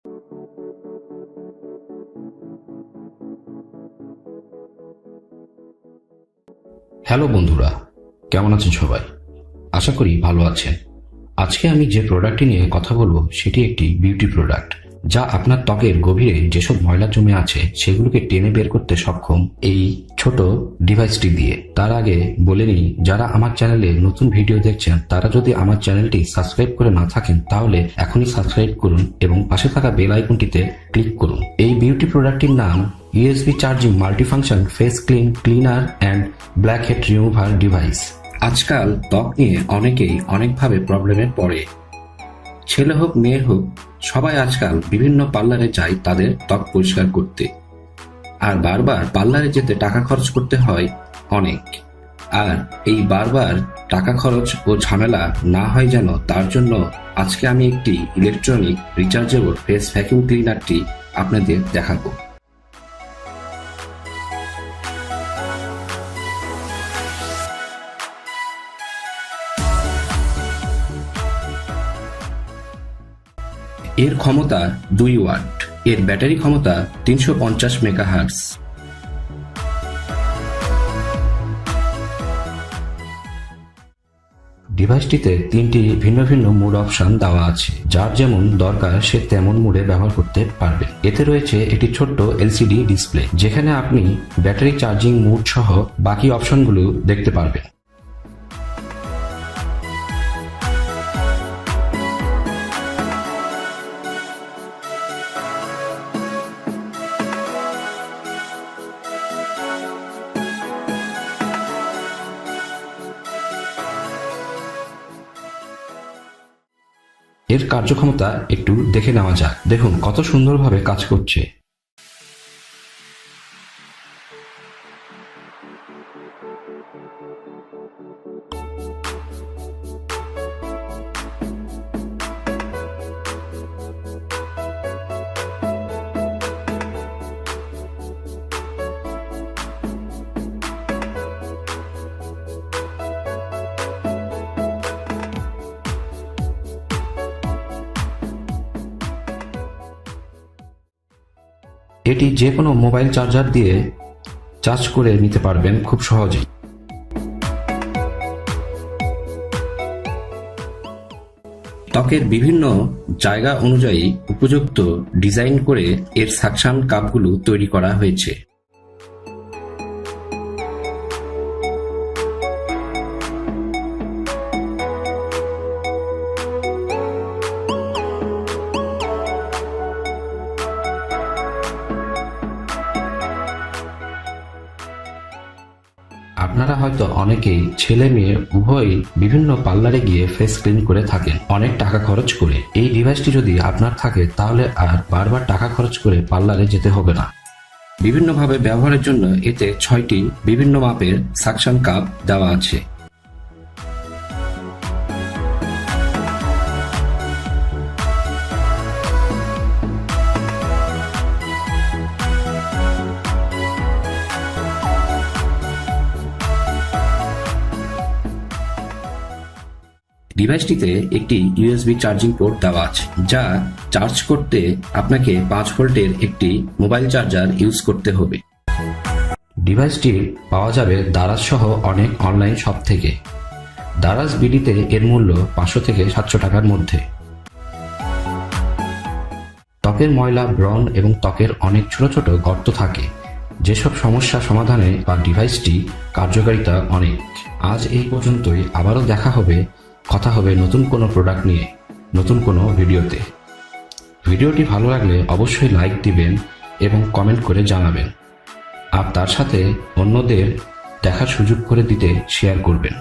Hello বন্ধুরা, কেমন আছেন সবাই? আশা করি ভালো আছেন। আজকে আমি যে প্রোডাক্টটি নিয়ে কথা বলবো সেটি একটি বিউটি প্রোডাক্ট, যা আপনার ত্বকের গভীরে যেসব ময়লা জমে আছে সেগুলোকে টেনে বের করতে সক্ষম এই ছোট ডিভাইসটি দিয়ে। তার আগে বলে নিই, যারা আমার চ্যানেলে নতুন ভিডিও দেখছেন তারা যদি আমার চ্যানেলটি সাবস্ক্রাইব করে না থাকেন তাহলে এখনই সাবস্ক্রাইব করুন এবং পাশে থাকা বেল আইকনটিতে ক্লিক করুন। এই বিউটি প্রোডাক্টটির নাম USB charging multifunction face cleaner and blackhead remover device. আজকাল ত্বক নিয়ে অনেকেই অনেকভাবে প্রবলেমে পড়ে। ছেলে হোক মেয়ে হোক, সবাই আজকাল বিভিন্ন পার্লারে যায় তাদের ত্বক পরিষ্কার করতে, আর বারবার পার্লারে যেতে টাকা খরচ করতে হয় অনেক। আর এই বারবার টাকা খরচ ও ঝামেলা না হয় যেন, তার জন্য আজকে আমি একটি ইলেকট্রনিক রিচার্জেবল ফেস ভ্যাকুয়াম ক্লিনারটি আপনাদের দেখাবো। এর ক্ষমতা 2 ওয়াট, এর ব্যাটারি ক্ষমতা 350 মেগাহার্টজ। ডিভাইসটিতে 3টি ভিন্ন ভিন্ন মুড অপশন দেওয়া আছে, যার যেমন দরকার সে তেমন মুডে ব্যবহার করতে পারবে। এতে রয়েছে একটি ছোট্ট LCD ডিসপ্লে, যেখানে আপনি ব্যাটারি চার্জিং মুড সহ বাকি অপশনগুলো দেখতে পারবেন। এর কার্যক্ষমতা একটু দেখে নেওয়া যাক। দেখুন কত সুন্দরভাবে কাজ করছে। এটি যে কোনো মোবাইল চার্জার দিয়ে চার্জ করে নিতে পারবেন খুব সহজেই। ত্বকের বিভিন্ন জায়গা অনুযায়ী উপযুক্ত ডিজাইন করে এর সাকশন কাপগুলো তৈরি করা হয়েছে। আপনারা হয়তো অনেকেই ছেলে মেয়ে উভয়ই বিভিন্ন পার্লারে গিয়ে ফেস ক্লিন করে থাকেন অনেক টাকা খরচ করে। এই ডিভাইসটি যদি আপনার থাকে তাহলে আর বারবার টাকা খরচ করে পার্লারে যেতে হবে না। বিভিন্নভাবে ব্যবহারের জন্য এতে 6টি বিভিন্ন মাপের সাকশন কাপ দেওয়া আছে। ডিভাইসটিতে একটি USB চার্জিং পোর্ট দেওয়া আছে, যা চার্জ করতে আপনাকে 5 ভোল্টের একটি মোবাইল চার্জার ইউজ করতে হবে। ডিভাইসটি পাওয়া যাবে দারাজ সহ অনেক অনলাইন শপ থেকে। দারাজ বিডিতে এর মূল্য 500 থেকে 700 টাকার মধ্যে। ত্বকের ময়লা, ব্রণ এবং ত্বকের অনেক ছোট ছোট গর্ত থাকে, যেসব সমস্যা সমাধানে বা ডিভাইসটি কার্যকারিতা অনেক। আজ এই পর্যন্তই, আবারও দেখা হবে, কথা হবে নতুন কোনো প্রোডাক্ট নিয়ে, নতুন কোনো ভিডিওতে। ভিডিওটি ভালো লাগলে অবশ্যই লাইক দিবেন এবং কমেন্ট করে জানাবেন, আর তার সাথে অন্যদের দেখার সুযোগ করে দিতে শেয়ার করবেন।